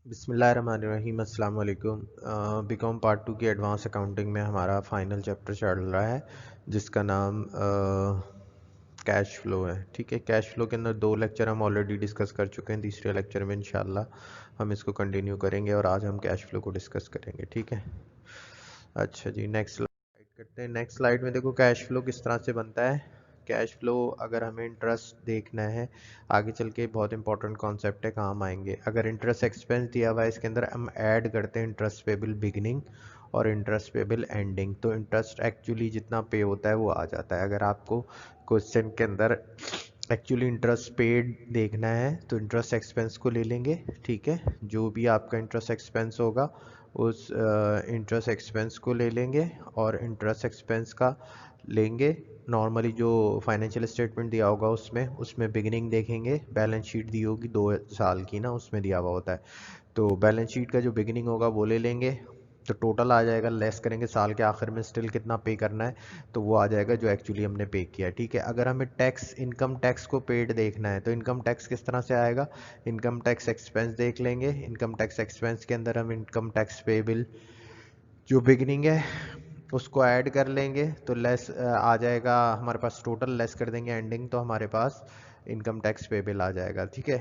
बिस्मिल्लाहिर्रहमानिर्रहीम अस्सलाम वालेकुम। बीकॉम पार्ट 2 की एडवांस अकाउंटिंग में हमारा फाइनल चैप्टर चल रहा है जिसका नाम कैश फ्लो है। ठीक है, कैश फ्लो के अंदर 2 लेक्चर हम ऑलरेडी डिस्कस कर चुके हैं। तीसरे लेक्चर में इंशाल्लाह हम इसको कंटिन्यू करेंगे और आज हम कैश फ्लो को डिस्कस करेंगे। ठीक है, अच्छा जी, नेक्स्ट स्लाइड करते हैं। नेक्स्ट स्लाइड में देखो कैश फ्लो किस तरह से बनता है। कैश फ्लो अगर हमें इंटरेस्ट देखना है आगे चल के बहुत इंपॉर्टेंट कॉन्सेप्ट है, काम आएंगे। अगर इंटरेस्ट एक्सपेंस दिया हुआ है इसके अंदर हम ऐड करते हैं इंटरेस्ट पेबल बिगिनिंग और इंटरेस्ट पेबल एंडिंग, तो इंटरेस्ट एक्चुअली जितना पे होता है वो आ जाता है। अगर आपको क्वेश्चन के अंदर एक्चुअली इंटरेस्ट पेड देखना है तो इंटरेस्ट एक्सपेंस को ले लेंगे। ठीक है, जो भी आपका इंटरेस्ट एक्सपेंस होगा उस इंटरेस्ट एक्सपेंस को ले लेंगे और इंटरेस्ट एक्सपेंस का लेंगे। नॉर्मली जो फाइनेंशियल स्टेटमेंट दिया होगा उसमें बिगिनिंग देखेंगे। बैलेंस शीट दी होगी 2 साल की ना, उसमें दिया हुआ होता है, तो बैलेंस शीट का जो बिगिनिंग होगा वो ले लेंगे। तो टोटल आ जाएगा, लेस करेंगे साल के आखिर में स्टिल कितना पे करना है, तो वो आ जाएगा जो एक्चुअली हमने पे किया है। ठीक है, अगर हमें टैक्स इनकम टैक्स को पेड देखना है तो इनकम टैक्स किस तरह से आएगा, इनकम टैक्स एक्सपेंस देख लेंगे। इनकम टैक्स एक्सपेंस के अंदर हम इनकम टैक्स पेबल जो बिगिनिंग है उसको ऐड कर लेंगे, तो लेस आ जाएगा हमारे पास, टोटल लेस कर देंगे एंडिंग, तो हमारे पास इनकम टैक्स पेबल आ जाएगा। ठीक है,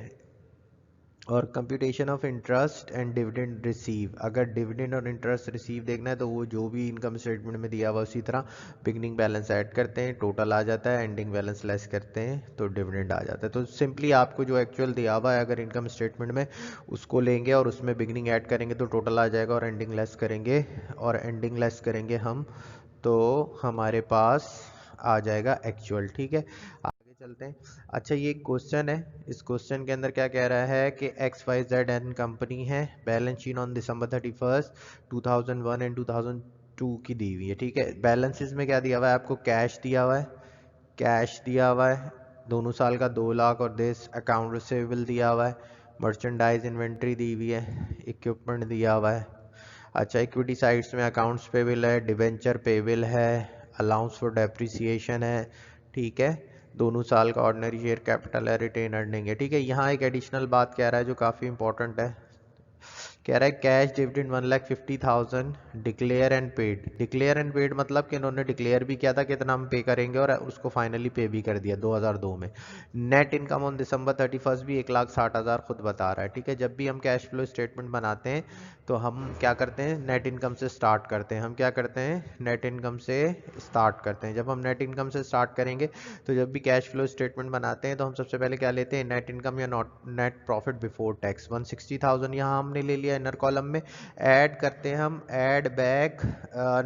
और computation of interest and dividend receive, अगर डिविडेंड और इंटरेस्ट रिसीव देखना है तो वो जो भी इनकम स्टेटमेंट में दिया हुआ उसी तरह बिगनिंग बैलेंस ऐड करते हैं, टोटल आ जाता है, एंडिंग बैलेंस लेस करते हैं तो डिविडेंड आ जाता है। तो सिंपली आपको जो एक्चुअल दिया हुआ है अगर इनकम स्टेटमेंट में उसको लेंगे और उसमें बिगनिंग ऐड करेंगे तो टोटल आ जाएगा, और एंडिंग लेस करेंगे हम तो हमारे पास आ जाएगा एक्चुअल। ठीक है, आगे चलते हैं। अच्छा, ये क्वेश्चन है, इस क्वेश्चन के अंदर क्या कह रहा है कि XYZ कंपनी है, balance sheet on December 31, 2001 and 2002 की दी हुई है। ठीक है, बैलेंसेस में क्या दिया हुआ है आपको, कैश दिया हुआ है, कैश दिया हुआ है 2 साल का 2 लाख, और दिस अकाउंट रिसीवेबल दिया हुआ है, मर्चेंडाइज इन्वेंट्री दी हुई है, इक्विपमेंट दिया हुआ है। अच्छा, इक्विटी साइड्स में अकाउंट्स पेबल है, डिवेंचर पेबल है, अलाउंस फॉर डेप्रिसिएशन है। ठीक है, 2 साल का ऑर्डिनरी शेयर कैपिटल है, रिटेन अर्निंग है। ठीक है, यहाँ एक एडिशनल बात कह रहा है जो काफ़ी इंपॉर्टेंट है, कह रहा है cash dividend 1,50,000 declare and paid. Declare and paid मतलब कि इन्होंने डिक्लेयर भी किया था कितना हम पे करेंगे और उसको फाइनली पे भी कर दिया 2002 में। नेट इनकम ऑन December 31 भी 1,60,000 खुद बता रहा है। ठीक है, जब भी हम कैश फ्लो स्टेटमेंट बनाते हैं तो हम क्या करते हैं, नेट इनकम से स्टार्ट करते हैं। हम क्या करते हैं, नेट इनकम से स्टार्ट करते हैं। जब हम नेट इनकम से स्टार्ट करेंगे तो जब भी कैश फ्लो स्टेटमेंट बनाते हैं तो हम सबसे पहले क्या लेते हैं, नेट इनकम या not net profit before tax. 160,000 यहाँ हमने ले लिया इनर कॉलम में। ऐड करते हैं हम, add back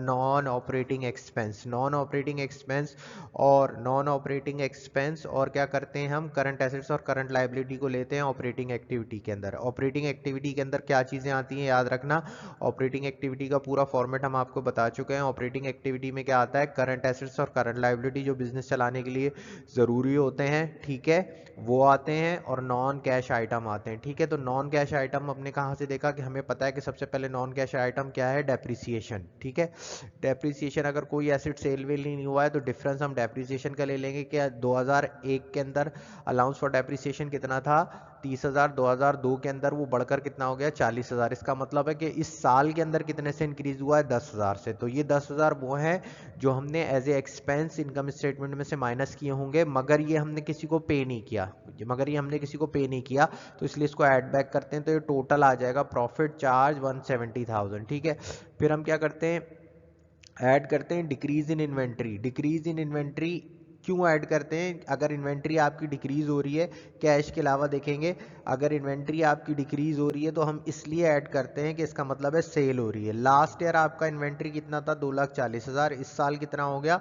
non operating expense, non operating expense और नॉन ऑपरेटिंग एक्सपेंस, और क्या करते हैं हम, करंट एसेट्स और करंट लाइबिलिटी को लेते हैं ऑपरेटिंग एक्टिविटी के अंदर। ऑपरेटिंग एक्टिविटी के अंदर क्या चीज़ें आती हैं याद रखना, ऑपरेटिंग एक्टिविटी का पूरा फॉर्मेट हम आपको बता चुके हैं। ऑपरेटिंग एक्टिविटी में क्या आता है, करंट एसेट्स और करंट लाइबिलिटी जो बिजनेस चलाने के लिए ज़रूरी होते हैं। ठीक है, वो आते हैं, और नॉन कैश आइटम आते हैं। ठीक है, तो नॉन कैश आइटम हमने कहाँ से देखा कि हमें पता है कि सबसे पहले नॉन कैश आइटम क्या है, डेप्रिसिएशन। ठीक है, डेप्रिसिएशन अगर कोई एसेट सेल वेल नहीं हुआ है तो डिफरेंस हम डेप्रिसिएशन का ले लेंगे। क्या 2001 के अंदर अलाउंस फॉर डेप्रिसिएशन कितना था, 30,000, 2002 के अंदर वो बढ़कर कितना हो गया, 40,000। इसका मतलब है कि इस साल के अंदर कितने से इंक्रीज हुआ है, 10,000 से। तो ये 10,000 वो हैं जो हमने as a expense income statement में से माइनस किए होंगे, मगर ये हमने किसी को पे नहीं किया, तो इसलिए इसको ऐड बैक करते हैं, तो ये टोटल आ जाएगा प्रॉफिट चार्ज 170,000। ठीक है, फिर हम क्या करते हैं, ऐड करते हैं decrease in inventory. Decrease in inventory क्यों ऐड करते हैं, अगर इन्वेंट्री आपकी डिक्रीज हो रही है, कैश के अलावा देखेंगे, अगर इन्वेंट्री आपकी डिक्रीज हो रही है तो हम इसलिए ऐड करते हैं कि इसका मतलब है सेल हो रही है। लास्ट ईयर आपका इन्वेंट्री कितना था, 2,40,000, इस साल कितना हो गया,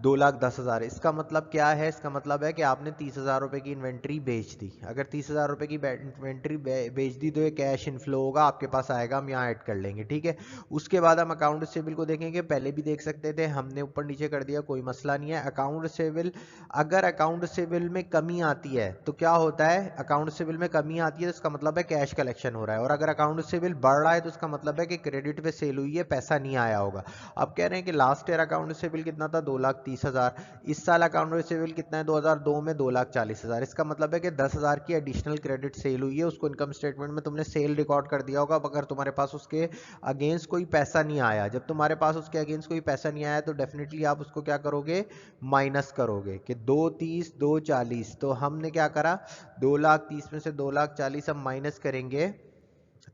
2,10,000। इसका मतलब क्या है, इसका मतलब है कि आपने 30,000 रुपये की इन्वेंट्री बेच दी। अगर 30,000 रुपये की इन्वेंट्री बेच दी तो ये कैश इनफ्लो होगा, आपके पास आएगा, हम यहाँ ऐड कर लेंगे। ठीक है, उसके बाद हम अकाउंट रिसीवेबल को देखेंगे, पहले भी देख सकते थे, हमने ऊपर नीचे कर दिया, कोई मसला नहीं है। अकाउंट रिसीवेबल रिसिवेबल, अगर अकाउंट रिसिवेबल में कमी आती है तो क्या होता है, अकाउंट रिसिवेबल में कमी आती है तो इसका मतलब है कैश कलेक्शन हो रहा है, और अगर अकाउंट रिसिवेबल बढ़ रहा है तो इसका मतलब है कि क्रेडिट पे सेल हुई है, पैसा नहीं आया होगा। अब कह रहे हैं कि लास्ट ईयर अकाउंट रिसिवेबल कितना था, 2,30,000, इस साल अकाउंट रिसिवेबल कितना है 2002 में 2,40,000, इसका मतलब है कि 10,000 की एडिशनल क्रेडिट सेल हुई है, उसको इनकम स्टेटमेंट में तुमने सेल रिकॉर्ड कर दिया होगा। अगर तुम्हारे पास उसके अगेंस्ट कोई पैसा नहीं आया, जब तुम्हारे पास उसके अगेंस्ट कोई पैसा नहीं आया तो डेफिनेटली आप उसको क्या करोगे, माइनस करोगे कि 2,30 2,40, तो हमने क्या करा 2,30,000 में से 2,40,000 हम माइनस करेंगे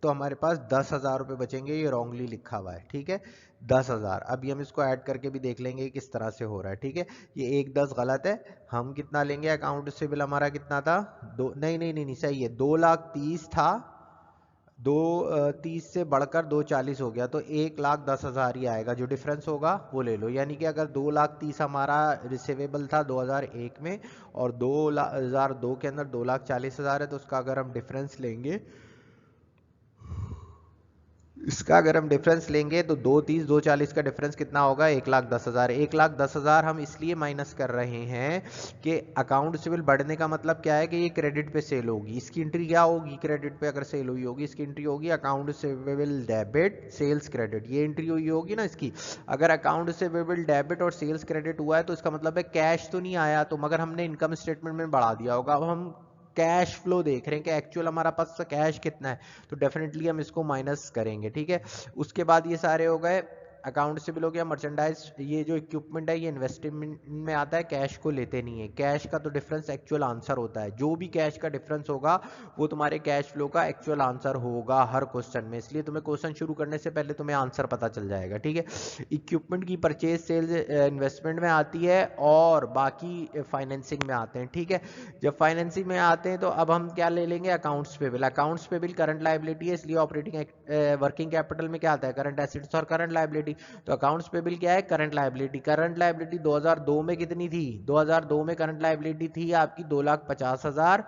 तो हमारे पास 10,000 रुपये बचेंगे। ये रॉन्गली लिखा हुआ है, ठीक है 10,000। अभी हम इसको ऐड करके भी देख लेंगे किस तरह से हो रहा है, ठीक है। ये 1,10 गलत है, हम कितना लेंगे, अकाउंट रिसीवेबल हमारा कितना था, दो नहीं नहीं नहीं, नहीं सही है, 2,30,000 था, 2,30 से बढ़कर 2,40 हो गया तो 1,10,000 ही आएगा, जो डिफरेंस होगा वो ले लो। यानी कि अगर 2,30,000 हमारा रिसीवेबल था 2001 में और 2002 के अंदर 2,40,000 है, तो उसका अगर हम डिफरेंस लेंगे, इसका अगर हम डिफरेंस लेंगे तो 2,30 2,40 का डिफरेंस कितना होगा, 1,10,000। 1,10,000 हम इसलिए माइनस कर रहे हैं कि अकाउंट रिसीवेबल बढ़ने का मतलब क्या है कि ये क्रेडिट पे सेल होगी, इसकी एंट्री क्या होगी, क्रेडिट पे अगर सेल हुई होगी इसकी एंट्री होगी account receivable debit sales credit, ये एंट्री हुई होगी ना इसकी। अगर अकाउंट रिसीवेबल डेबिट और सेल्स क्रेडिट हुआ है तो इसका मतलब है कैश तो नहीं आया, तो मगर हमने इनकम स्टेटमेंट में बढ़ा दिया होगा। अब हम कैश फ्लो देख रहे हैं कि एक्चुअल हमारा पास कैश कितना है, तो डेफिनेटली हम इसको माइनस करेंगे, ठीक है। उसके बाद ये सारे हो गए अकाउंट से बिल हो गया, मर्चेंडाइज, ये जो इक्विपमेंट है ये इन्वेस्टमेंट में आता है, कैश को लेते नहीं है, कैश का तो डिफरेंस एक्चुअल आंसर होता है, जो भी कैश का डिफरेंस होगा वो तुम्हारे कैश फ्लो का एक्चुअल आंसर होगा हर क्वेश्चन में, इसलिए तुम्हें क्वेश्चन शुरू करने से पहले तुम्हें आंसर पता चल जाएगा, ठीक है। इक्विपमेंट की परचेज सेल्स इन्वेस्टमेंट में आती है और बाकी फाइनेंसिंग में आते हैं, ठीक है। जब फाइनेंसिंग में आते हैं तो अब हम क्या ले लेंगे, accounts payable. Accounts payable current liability है, इसलिए ऑपरेटिंग वर्किंग कैपिटल में क्या आता है, करंट एसेट्स और करंट लायबिलिटी। तो अकाउंट्स पेबल क्या है, करंट लायबिलिटी। करंट लायबिलिटी 2002 में कितनी थी, 2002 में करंट लायबिलिटी थी आपकी 2,50,000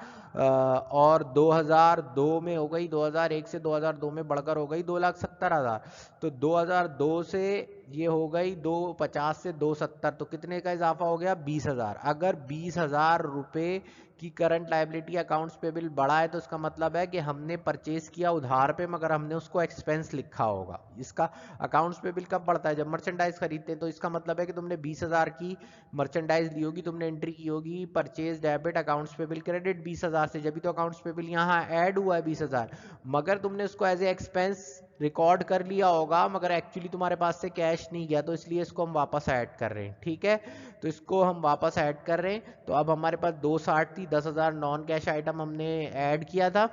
और 2002 में हो गई, 2001 से 2002 में बढ़कर हो गई 2,70,000। तो 2002 से ये हो गई 2,50 से 2,70, तो कितने का इजाफा हो गया, 20,000। अगर 20,000 रुपए की करंट लायबिलिटी अकाउंट्स पेबल बढ़ा है तो इसका मतलब है कि हमने परचेज किया उधार पे मगर हमने उसको एक्सपेंस लिखा होगा। इसका अकाउंट्स पेबल कब बढ़ता है, जब मर्चेंडाइज खरीदते हैं, तो इसका मतलब है कि तुमने 20,000 की मर्चेंडाइज ली होगी, तुमने एंट्री की होगी purchase debit accounts payable credit 20,000 से, जब भी तो अकाउंट्स पेबल यहाँ ऐड हुआ है 20,000, मगर तुमने उसको एज ए एक्सपेंस रिकॉर्ड कर लिया होगा मगर एक्चुअली तुम्हारे पास से कैश नहीं गया, तो इसलिए इसको हम वापस ऐड कर रहे हैं, ठीक है। तो इसको हम वापस ऐड कर रहे हैं, तो अब हमारे पास 2,60 थी, 10,000 नॉन कैश आइटम हमने ऐड किया था,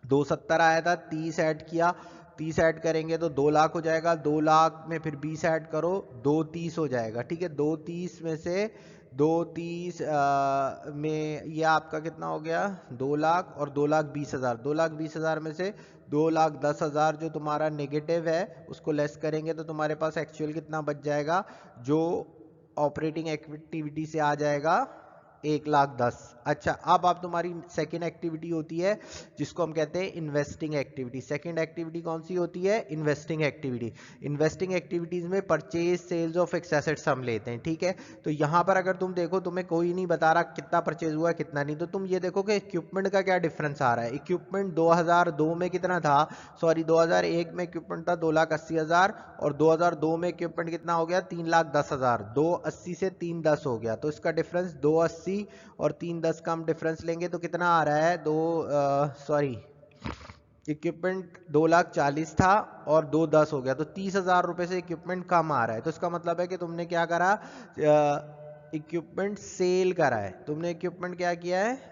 2,70 आया था, 30 ऐड किया, 30 ऐड करेंगे तो 2 लाख हो जाएगा, 2 लाख में फिर 20 ऐड करो 2,30 हो जाएगा, ठीक है। 2,30 में से 2,30 में ये आपका कितना हो गया, 2 लाख और 2,20,000, 2,20,000 में से 2,10,000 जो तुम्हारा नेगेटिव है उसको लेस करेंगे तो तुम्हारे पास एक्चुअल कितना बच जाएगा, जो ऑपरेटिंग एक्टिविटी से आ जाएगा 1,10,000। अच्छा, अब आप तुम्हारी सेकेंड एक्टिविटी होती है जिसको हम कहते हैं इन्वेस्टिंग एक्टिविटी। सेकेंड एक्टिविटी कौन सी होती है, इन्वेस्टिंग एक्टिविटी। इन्वेस्टिंग एक्टिविटीज में purchase sales of fix assets हम लेते हैं, ठीक है। तो यहाँ पर अगर तुम देखो तुम्हें कोई नहीं बता रहा कितना परचेज हुआ कितना नहीं, तो तुम ये देखो कि इक्विपमेंट का क्या डिफरेंस आ रहा है। इक्विपमेंट 2002 में कितना था, सॉरी 2001 में इक्विपमेंट था 2,80,000 और 2002 में इक्विपमेंट कितना हो गया, 3,10,000। 2,80 से 3,10 हो गया, तो इसका डिफरेंस 2,80 और 3,10 का हम डिफरेंस लेंगे तो कितना आ रहा है, इक्विपमेंट 2,40,000 था और 2,10 हो गया, तो 30,000 रुपए से इक्विपमेंट कम आ रहा है। तो इसका मतलब है कि तुमने क्या करा, इक्विपमेंट सेल करा है, तुमने इक्विपमेंट क्या किया है,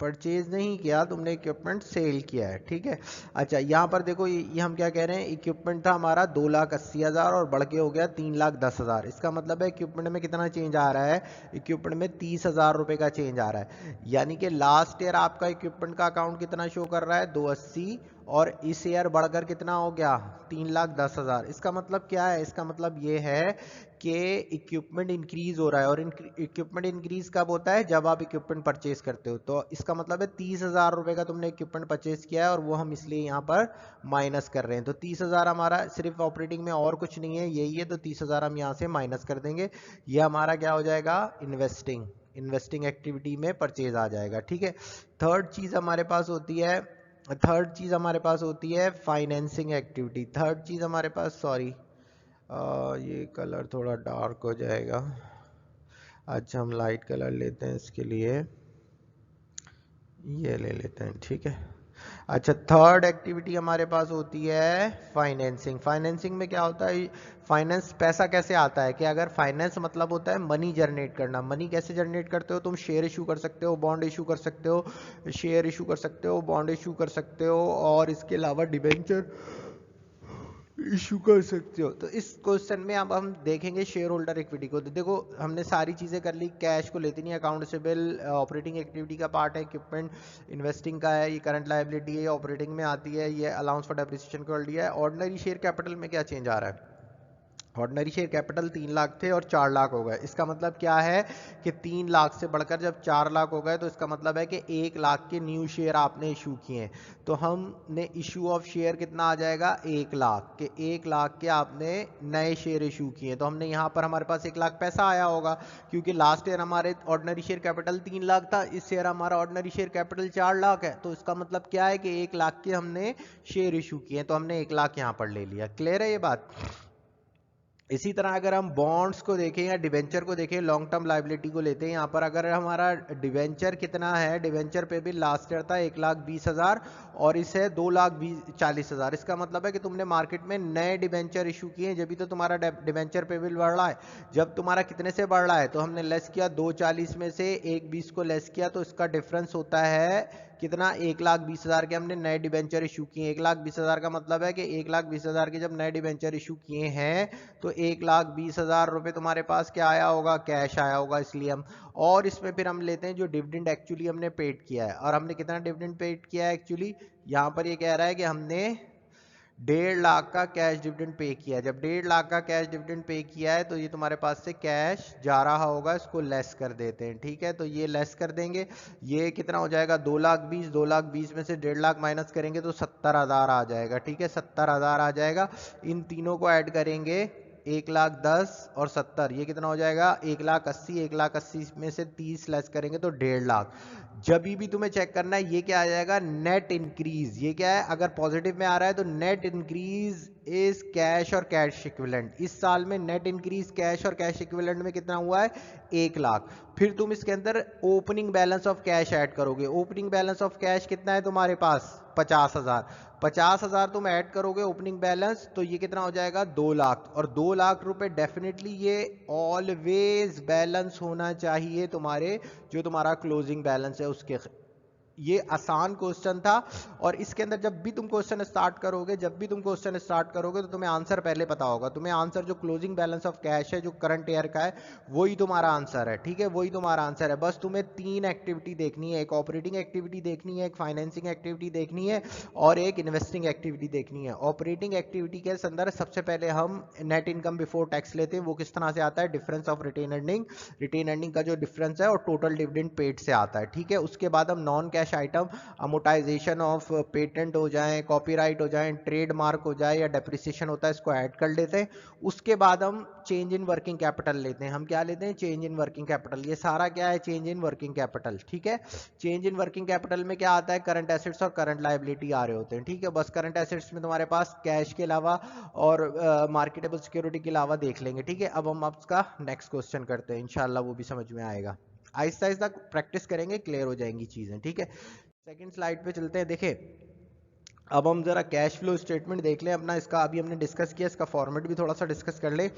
परचेज नहीं किया, तुमने इक्विपमेंट सेल किया है, ठीक है। अच्छा, यहाँ पर देखो ये हम क्या कह रहे हैं, इक्विपमेंट था हमारा 2,80,000 और बढ़ के हो गया 3,10,000। इसका मतलब है इक्विपमेंट में कितना चेंज आ रहा है, इक्विपमेंट में 30,000 रुपये का चेंज आ रहा है। यानी कि लास्ट ईयर आपका इक्विपमेंट का अकाउंट कितना शो कर रहा है, 2,80, और इस ईयर बढ़कर कितना हो गया, 3,10,000। इसका मतलब क्या है, इसका मतलब ये है कि इक्विपमेंट इंक्रीज हो रहा है, और इक्विपमेंट इंक्रीज कब होता है, जब आप इक्विपमेंट परचेज करते हो। तो इसका मतलब है 30,000 रुपए का तुमने इक्विपमेंट परचेज किया है, और वो हम इसलिए यहाँ पर माइनस कर रहे हैं। तो 30,000 हमारा सिर्फ ऑपरेटिंग में, और कुछ नहीं है, यही है। तो 30,000 हम यहाँ से माइनस कर देंगे। ये हमारा क्या हो जाएगा, इन्वेस्टिंग एक्टिविटी में परचेज आ जाएगा। ठीक है। थर्ड चीज हमारे पास होती है फाइनेंसिंग एक्टिविटी। थर्ड चीज हमारे पास, सॉरी ये कलर थोड़ा डार्क हो जाएगा। अच्छा, हम लाइट कलर लेते हैं इसके लिए, ये ले लेते हैं। ठीक है। अच्छा, थर्ड एक्टिविटी हमारे पास होती है फाइनेंसिंग। फाइनेंसिंग में क्या होता है, फाइनेंस पैसा कैसे आता है, कि अगर फाइनेंस मतलब होता है मनी जनरेट करना। मनी कैसे जनरेट करते हो, तुम शेयर इशू कर सकते हो, बॉन्ड इशू कर सकते हो, शेयर इशू कर सकते हो, बॉन्ड इशू कर सकते हो, और इसके अलावा डिबेंचर इशू कर सकते हो। तो इस क्वेश्चन में अब हम देखेंगे शेयर होल्डर इक्विटी को। तो देखो, हमने सारी चीजें कर ली, कैश को लेती नहीं, अकाउंटेबल ऑपरेटिंग एक्टिविटी का पार्ट है, इक्विपमेंट इन्वेस्टिंग का है, ये करंट लायबिलिटी है, ऑपरेटिंग में आती है, ये अलाउंस फॉर डेप्रिसिएशन कर दिया है। ऑर्डिनरी शेयर कैपिटल में क्या चेंज आ रहा है, ऑर्डिनरी शेयर कैपिटल 3 लाख थे और 4 लाख हो गए। इसका मतलब क्या है कि 3 लाख से बढ़कर जब 4 लाख हो गए, तो इसका मतलब है कि 1 लाख के न्यू शेयर आपने इशू किए। तो हमने इशू ऑफ शेयर कितना आ जाएगा, 1 लाख के, 1 लाख के आपने नए शेयर इशू किए। तो हमने यहाँ पर हमारे पास 1 लाख पैसा आया होगा, क्योंकि लास्ट ईयर हमारे ऑर्डिनरी शेयर कैपिटल 3 लाख था, इस ईयर हमारा ऑर्डिनरी शेयर कैपिटल 4 लाख है। तो इसका मतलब क्या है कि 1 लाख के हमने शेयर इशू किए, तो हमने 1 लाख यहाँ पर ले लिया। क्लियर है ये बात। इसी तरह अगर हम बॉन्ड्स को देखें या डिवेंचर को देखें, लॉन्ग टर्म लाइबिलिटी को लेते हैं यहाँ पर, अगर हमारा डिवेंचर कितना है, डिवेंचर पे भी लास्ट ईयर था 1,20,000 और इसे 2,40,000। इसका मतलब है कि तुमने मार्केट में नए डिवेंचर इशू किए, जब भी तो तुम्हारा डिवेंचर पे बिल बढ़ रहा है। जब तुम्हारा कितने से बढ़ रहा है, तो हमने लेस किया 2,40 में से 1,20 को लेस किया, तो इसका डिफरेंस होता है कितना, 1,20,000 के हमने नए डिवेंचर इशू किए। 1,20,000 का मतलब है कि 1,20,000 के जब नए डिवेंचर इशू किए हैं, तो 1,20,000 रुपए तुम्हारे पास क्या आया होगा, कैश आया होगा। इसलिए हम, और इसमें फिर हम लेते हैं जो डिविडेंड एक्चुअली हमने पेड किया है। और हमने कितना डिविडेंड पेड किया है, एक्चुअली यहाँ पर ये कह रहा है कि हमने 1.5 लाख का कैश डिविडेंड पे किया है। जब 1.5 लाख का कैश डिविडेंड पे किया है, तो ये तुम्हारे पास से कैश जा रहा होगा, इसको लेस कर देते हैं। ठीक है, तो ये लेस कर देंगे, ये कितना हो जाएगा, 2,20,000। 2,20,000 में से 1.5 लाख माइनस करेंगे तो 70,000 आ जाएगा। ठीक है, 70,000 आ जाएगा। इन तीनों को ऐड करेंगे, 1,10,000 और 70, ये कितना हो जाएगा, 1,80,000। 1,80,000 में से 30 लेस करेंगे तो 1.5 लाख। जब भी तुम्हें चेक करना है, ये क्या आ जाएगा, नेट इंक्रीज। ये क्या है, अगर पॉजिटिव में आ रहा है तो नेट इंक्रीज इज कैश और कैश इक्विवेलेंट। इस साल में नेट इंक्रीज कैश और कैश इक्विवेलेंट में कितना हुआ है, 1 लाख। फिर तुम इसके अंदर opening balance of cash add करोगे। ओपनिंग बैलेंस ऑफ कैश कितना है तुम्हारे पास, 50,000। 50,000 तुम ऐड करोगे ओपनिंग बैलेंस, तो ये कितना हो जाएगा, 2 लाख। और 2 लाख रुपए डेफिनेटली ये ऑलवेज बैलेंस होना चाहिए तुम्हारे, जो तुम्हारा क्लोजिंग बैलेंस है उसके। ये आसान क्वेश्चन था, और इसके अंदर जब भी तुम क्वेश्चन स्टार्ट करोगे तो तुम्हें आंसर पहले पता होगा। तुम्हें आंसर जो क्लोजिंग बैलेंस ऑफ कैश है, जो करंट ईयर का है, वही तुम्हारा आंसर है। ठीक है, वही तुम्हारा आंसर है। बस तुम्हें 3 एक्टिविटी देखनी है, एक ऑपरेटिंग एक्टिविटी देखनी है, एक फाइनेंसिंग एक्टिविटी देखनी है, और एक इन्वेस्टिंग एक्टिविटी देखनी है। ऑपरेटिंग एक्टिविटी के संदर्भ सबसे पहले हम नेट इनकम बिफोर टैक्स लेते हैं। वो किस तरह से आता है, डिफरेंस ऑफ रिटेन अर्निंग का जो डिफरेंस है और टोटल डिविडेंड पेड से आता है। ठीक है, उसके बाद हम non cash item, amortisation of patent हो जाए, कॉपीराइट हो जाए, ट्रेडमार्क हो जाए, या डेप्रिसिएशन होता है, इसको ऐड कर लेते हैं। उसके बाद हम चेंज इन वर्किंग कैपिटल लेते हैं। हम क्या लेते हैं, चेंज इन वर्किंग कैपिटल। ये सारा क्या है, चेंज इन वर्किंग कैपिटल। ठीक है, चेंज इन वर्किंग कैपिटल में क्या आता है, करंट एसेट्स और करंट लायबिलिटी आ रहे होते हैं। ठीक है, बस करंट एसेट्स में तुम्हारे पास कैश के अलावा और मार्केटेबल सिक्योरिटी के अलावा देख लेंगे। ठीक है, अब हम आपका नेक्स्ट क्वेश्चन करते हैं, इंशाल्लाह वो भी समझ में आएगा। आहिस्ता आहिस्ता प्रैक्टिस करेंगे, क्लियर हो जाएंगी चीजें। ठीक है, सेकंड स्लाइड पे चलते हैं। देखिए, अब हम जरा कैश फ्लो स्टेटमेंट देख लें अपना। इसका अभी हमने डिस्कस किया, इसका फॉर्मेट भी थोड़ा सा डिस्कस कर ले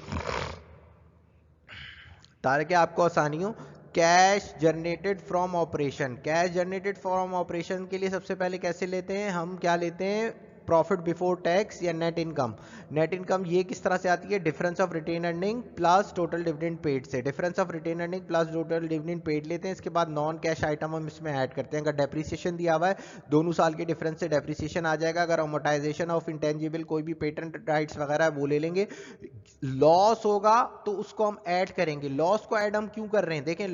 ताकि आपको आसानी हो। Cash generated from operation, cash generated from operation के लिए सबसे पहले कैसे लेते हैं हम, क्या लेते हैं, प्रॉफिट बिफोर टैक्स या नेट इनकम। नेट इनकम ये किस तरह से आती है, difference of retain earning plus total dividend paid से। Difference of retain earning plus total dividend paid लेते हैं, इसके बाद नॉन कैश आइटम हम इसमें ऐड करते हैं। अगर डेप्रिसिएशन दिया हुआ है, दोनों साल के डिफरेंस से डेप्रिसिएशन आ जाएगा। अगर अमोर्टाइजेशन ऑफ इंटेंजिबल कोई भी पेटेंट राइट्स वगैरह है वो ले लेंगे। लॉस होगा तो उसको हम ऐड करेंगे। लॉस को ऐड हम क्यों कर रहे हैं, देखें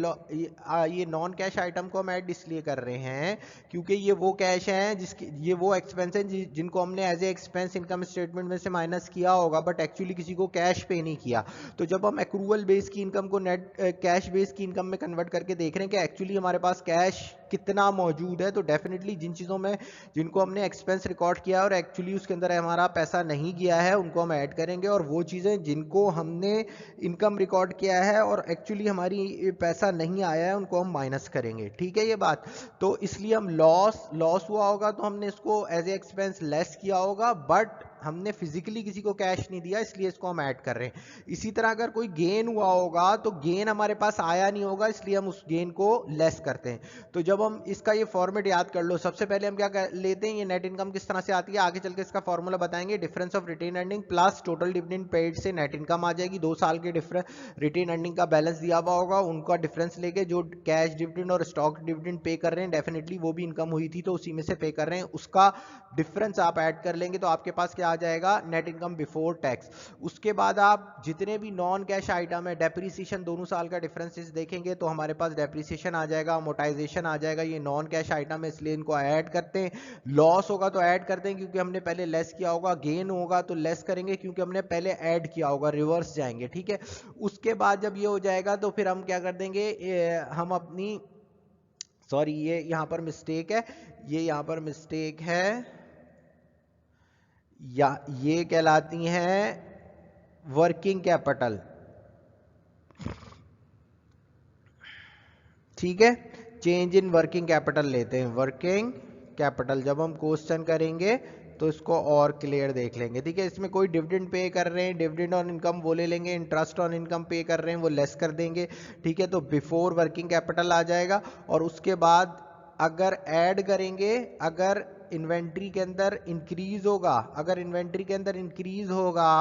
ये नॉन कैश आइटम को हम ऐड इसलिए कर रहे हैं क्योंकि ये वो कैश है जिसकी, ये वो एक्सपेंस है जिनको हमने as a expense income statement में से माइनस किया होगा बट एक्चुअली किसी को कैश पे नहीं किया। तो जब हम एक्रूवल बेस की इनकम को नेट कैश बेस की इनकम में कन्वर्ट करके देख रहे हैं कि एक्चुअली हमारे पास कैश कितना मौजूद है, तो डेफिनेटली जिन चीज़ों में जिनको हमने एक्सपेंस रिकॉर्ड किया है और एक्चुअली उसके अंदर हमारा पैसा नहीं गया है उनको हम ऐड करेंगे, और वो चीज़ें जिनको हमने इनकम रिकॉर्ड किया है और एक्चुअली हमारी पैसा नहीं आया है उनको हम माइनस करेंगे। ठीक है ये बात। तो इसलिए हम लॉस हुआ होगा तो हमने इसको एज ए एक्सपेंस लेस किया होगा, बट हमने फिजिकली किसी को कैश नहीं दिया इसलिए इसको हम ऐड कर रहे हैं। इसी तरह अगर कोई गेन हुआ होगा तो गेन हमारे पास आया नहीं होगा इसलिए हम उस गेन को लेस करते हैं। तो जब हम इसका ये फॉर्मेट याद कर लो, सबसे पहले हम क्या लेते हैं, ये नेट इनकम किस तरह से आती है आगे चल के इसका फॉर्मूला बताएंगे। Difference of retain earning plus total dividend paid से नेट इनकम आ जाएगी। 2 साल के रिटेन अर्निंग का बैलेंस दिया हुआ होगा, उनका डिफरेंस लेके जो कैश डिविडेंड और स्टॉक डिविडेंड पे कर रहे हैं, डेफिनेटली वो भी इनकम हुई थी तो उसी में से पे कर रहे हैं, उसका डिफरेंस आप ऐड कर लेंगे तो आपके पास क्या आ जाएगा, नेट इनकम बिफोर टैक्स। उसके बाद आप जितने भी नॉन कैश आइटम है, डेप्रिसिएशन दोनों साल का डिफरेंसेस देखेंगे तो हमारे पास डेप्रिसिएशन आ जाएगा, अमोर्टाइजेशन आ जाएगा, ये नॉन कैश आइटम है इसलिए इनको ऐड करते हैं। लॉस होगा तो ऐड करते हैं क्योंकि हमने पहले लेस किया होगा, गेन होगा तो लेस करेंगे क्योंकि हमने पहले ऐड किया होगा, रिवर्स जाएंगे। ठीक है, उसके बाद जब ये हो जाएगा तो फिर हम क्या कर देंगे, हम अपनी सॉरी ये यहां पर मिस्टेक है, ये यहां पर मिस्टेक है, या ये कहलाती हैं वर्किंग कैपिटल। ठीक है, चेंज इन वर्किंग कैपिटल लेते हैं, वर्किंग कैपिटल। जब हम क्वेश्चन करेंगे तो इसको और क्लियर देख लेंगे। ठीक है, इसमें कोई डिविडेंड पे कर रहे हैं, डिविडेंड ऑन इनकम वो ले लेंगे, इंटरेस्ट ऑन इनकम पे कर रहे हैं वो लेस कर देंगे। ठीक है, तो बिफोर वर्किंग कैपिटल आ जाएगा, और उसके बाद अगर ऐड करेंगे, अगर इन्वेंट्री के अंदर इंक्रीज होगा, अगर इन्वेंट्री के अंदर इंक्रीज होगा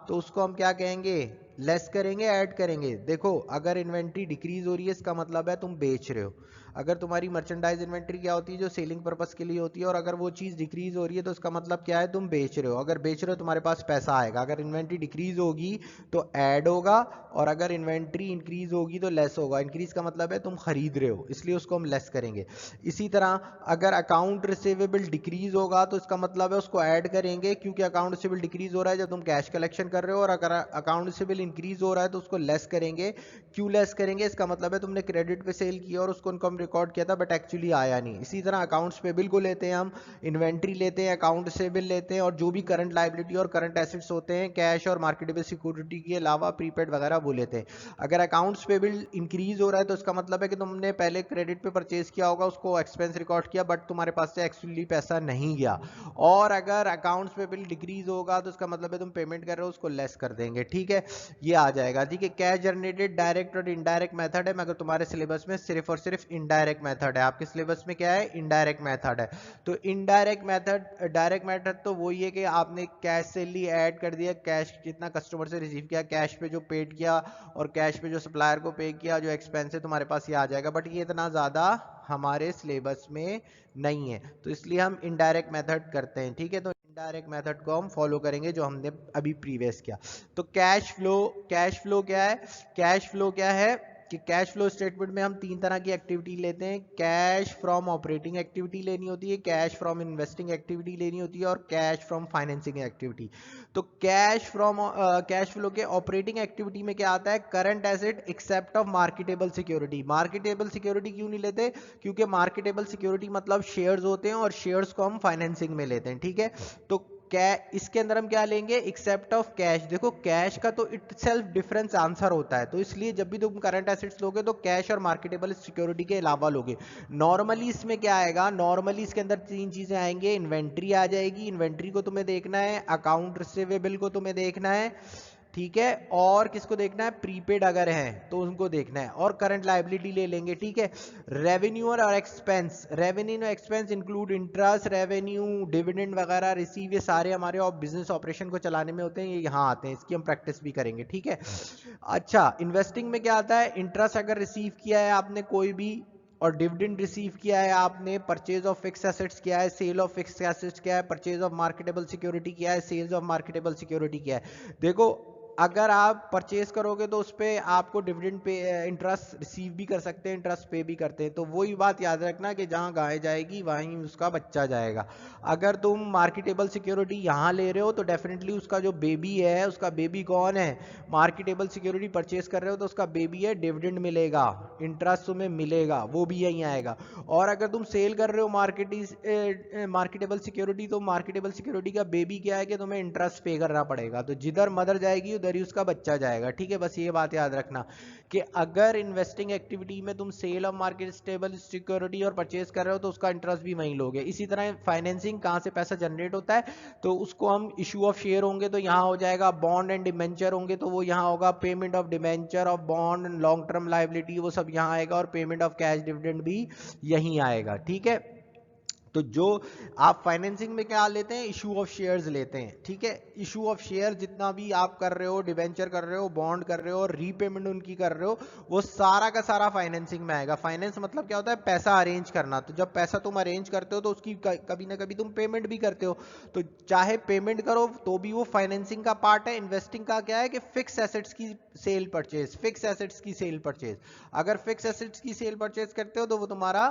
तो उसको हम क्या कहेंगे, लेस करेंगे, ऐड करेंगे। देखो अगर इन्वेंट्री डिक्रीज हो रही है इसका मतलब है तुम बेच रहे हो। अगर तुम्हारी मर्चेंडाइज इन्वेंट्री क्या होती है, जो सेलिंग पर्पस के लिए होती है, और अगर वो चीज़ डिक्रीज हो रही है तो उसका मतलब क्या है, तुम बेच रहे हो। अगर बेच रहे हो तुम्हारे पास पैसा आएगा। अगर इन्वेंट्री डिक्रीज होगी तो ऐड होगा, और अगर इन्वेंट्री इंक्रीज होगी तो लेस होगा। इंक्रीज का मतलब है तुम खरीद रहे हो इसलिए उसको हम लेस करेंगे। इसी तरह अगर अकाउंट रिसीवेबल डिक्रीज होगा तो इसका मतलब है उसको ऐड करेंगे, क्योंकि अकाउंट रिसीवेबल डिक्रीज हो रहा है जब तुम कैश कलेक्शन कर रहे हो, और अगर अकाउंट रिसीवेबल इंक्रीज हो रहा है तो उसको लेस करेंगे। क्यों लेस करेंगे, इसका मतलब है तुमने क्रेडिट पे सेल किया और उसको इनकम रिकॉर्ड किया था बट एक्चुअली आया नहीं। इसी तरह अकाउंट्स पेबल को लेते हैं हम, इन्वेंट्री लेते हैं, अकाउंट रिसीवेबल लेते हैं, और जो भी करंट लायबिलिटी और करंट एसेट्स होते हैं कैश और मार्केटेबल सिक्योरिटी के अलावा प्रीपेड वगैरह वो लेते हैं। अगर अकाउंट्स पेबल इंक्रीज हो रहा है तो इसका मतलब है कि तुमने पहले क्रेडिट पे परचेज किया होगा, उसको एक्सपेंस रिकॉर्ड किया बट तुम्हारे पास से एक्चुअली पैसा नहीं गया। और अगर अकाउंट्स पेबल डिक्रीज होगा तो इसका मतलब है तुम पेमेंट कर रहे हो, उसको लेस कर देंगे। ठीक है, ये आ जाएगा। ठीक है, कैश जनरेटेड डायरेक्ट और इनडायरेक्ट मेथड है, मगर तुम्हारे सिलेबस में सिर्फ और सिर्फ इनडायरेक्ट मेथड है। आपके सिलेबस में क्या है, इनडायरेक्ट मेथड है। तो इनडायरेक्ट मेथड, डायरेक्ट मेथड तो वही है कि आपने कैश सैलरी ऐड कर दिया, कैश जितना कस्टमर से रिसीव किया, कैश पे जो पेड किया और कैश पे जो सप्लायर को पे किया, जो एक्सपेंस है तुम्हारे पास ये आ जाएगा। बट ये इतना ज़्यादा हमारे सिलेबस में नहीं है तो इसलिए हम इनडायरेक्ट मेथड करते हैं। ठीक है, तो इनडायरेक्ट मेथड को हम फॉलो करेंगे जो हमने अभी प्रीवियस किया। तो कैश फ्लो क्या है, कैश फ्लो क्या है कि कैश फ्लो स्टेटमेंट में हम 3 तरह की एक्टिविटी लेते हैं। कैश फ्रॉम ऑपरेटिंग एक्टिविटी लेनी होती है, कैश फ्रॉम इन्वेस्टिंग एक्टिविटी लेनी होती है, और कैश फ्रॉम फाइनेंसिंग एक्टिविटी। तो कैश फ्लो के ऑपरेटिंग एक्टिविटी में क्या आता है, current asset except of marketable security. Marketable security क्यों नहीं लेते, क्योंकि मार्केटेबल सिक्योरिटी मतलब शेयर्स होते हैं और शेयर्स को हम फाइनेंसिंग में लेते हैं। ठीक है, तो इसके अंदर हम क्या लेंगे, एक्सेप्ट ऑफ कैश। देखो कैश का तो इटसेल्फ डिफरेंस आंसर होता है, तो इसलिए जब भी तुम करंट एसेट्स लोगे तो कैश और मार्केटेबल सिक्योरिटी के अलावा लोगे। नॉर्मली इसमें क्या आएगा, नॉर्मली इसके अंदर 3 चीजें आएंगे। इन्वेंट्री आ जाएगी, इन्वेंट्री को तुम्हें देखना है, अकाउंट रिसीवेबल को तुम्हें देखना है, ठीक है, और किसको देखना है, प्रीपेड अगर है तो उनको देखना है, और करंट लायबिलिटी ले लेंगे, ठीक है। रेवेन्यू और एक्सपेंस, रेवेन्यू और expense include interest, revenue, dividend वगैरह रिसीव, ये सारे हमारे बिजनेस ऑपरेशन को चलाने में होते हैं, ये यहाँ आते हैं, इसकी हम प्रैक्टिस भी करेंगे, ठीक है। अच्छा, इन्वेस्टिंग में क्या आता है, इंटरेस्ट अगर रिसीव किया है आपने कोई भी, और डिविडेंड रिसीव किया है आपने, परचेज ऑफ फिक्स एसेट्स किया है, सेल ऑफ फिक्स एसेट्स किया है, परचेज ऑफ मार्केटेबल सिक्योरिटी किया है, सेल्स ऑफ मार्केटेबल सिक्योरिटी किया है। देखो अगर आप परचेज करोगे तो उस पर आपको डिविडेंड पे इंटरेस्ट रिसीव भी कर सकते हैं, इंटरेस्ट पे भी करते हैं, तो वही बात याद रखना कि जहां गाय जाएगी वहीं उसका बच्चा जाएगा। अगर तुम मार्केटेबल सिक्योरिटी यहां ले रहे हो तो डेफिनेटली उसका जो बेबी है, उसका बेबी कौन है, मार्केटेबल सिक्योरिटी परचेज कर रहे हो तो उसका बेबी है, डिविडेंड मिलेगा, इंटरेस्ट तुम्हें मिलेगा, वो भी यहीं आएगा। और अगर तुम सेल कर रहे हो मार्केटेबल सिक्योरिटी, तो मार्केटेबल सिक्योरिटी का बेबी क्या है कि तुम्हें इंटरेस्ट पे करना पड़ेगा, तो जिधर मदर जाएगी उधर ही उसका बच्चा जाएगा, ठीक है। बस ये बात याद रखना कि अगर इन्वेस्टिंग एक्टिविटी में तुम सेल ऑफ मार्केटेबल सिक्योरिटी और परचेज कर रहे हो तो उसका इंटरेस्ट भी वहीं लोगे। इसी तरह फाइनेंसिंग, कहां से पैसा जनरेट होता है, तो उसको हम इशू ऑफ शेयर होंगे तो यहां हो जाएगा, बॉन्ड एंड डिबेंचर होंगे तो वो यहां होगा, payment of debenture of bond, long term liability, वो सब यहां आएगा, और पेमेंट ऑफ कैश डिविडेंड भी यहीं आएगा, ठीक है। तो जो आप फाइनेंसिंग में क्या लेते हैं, इशू ऑफ शेयर्स लेते हैं, ठीक है। इशू ऑफ शेयर जितना भी आप कर रहे हो, डिबेंचर कर रहे हो, बॉन्ड कर रहे हो, और रीपेमेंट उनकी कर रहे हो, वो सारा का सारा फाइनेंसिंग में आएगा। फाइनेंस मतलब क्या होता है, पैसा अरेंज करना। तो जब पैसा तुम अरेंज करते हो तो उसकी कभी ना कभी तुम पेमेंट भी करते हो, तो चाहे पेमेंट करो तो भी वो फाइनेंसिंग का पार्ट है। इन्वेस्टिंग का क्या है कि फिक्स एसेट्स की सेल परचेज, फिक्स एसेट्स की सेल परचेज, अगर फिक्स एसेट्स की सेल परचेज करते हो तो वो तुम्हारा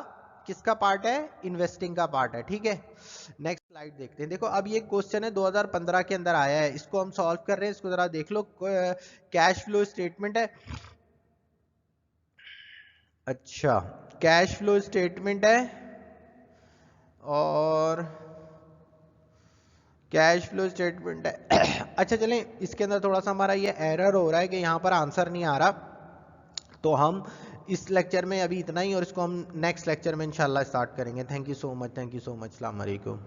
किसका पार्ट है, इन्वेस्टिंग का पार्ट है, ठीक है। नेक्स्ट स्लाइड देखते हैं। देखो अब ये क्वेश्चन है 2015 के अंदर आया है, इसको हम सॉल्व कर रहे हैं, इसको जरा देख लो। कैश फ्लो स्टेटमेंट है, अच्छा कैश फ्लो स्टेटमेंट है, और कैश फ्लो स्टेटमेंट है। अच्छा चलें, इसके अंदर थोड़ा सा हमारा ये एरर हो रहा है कि यहाँ पर आंसर नहीं आ रहा, तो हम इस लेक्चर में अभी इतना ही, और इसको हम नेक्स्ट लेक्चर में इंशाल्लाह स्टार्ट करेंगे। Thank you so much, thank you so much, अस्सलाम वालेकुम।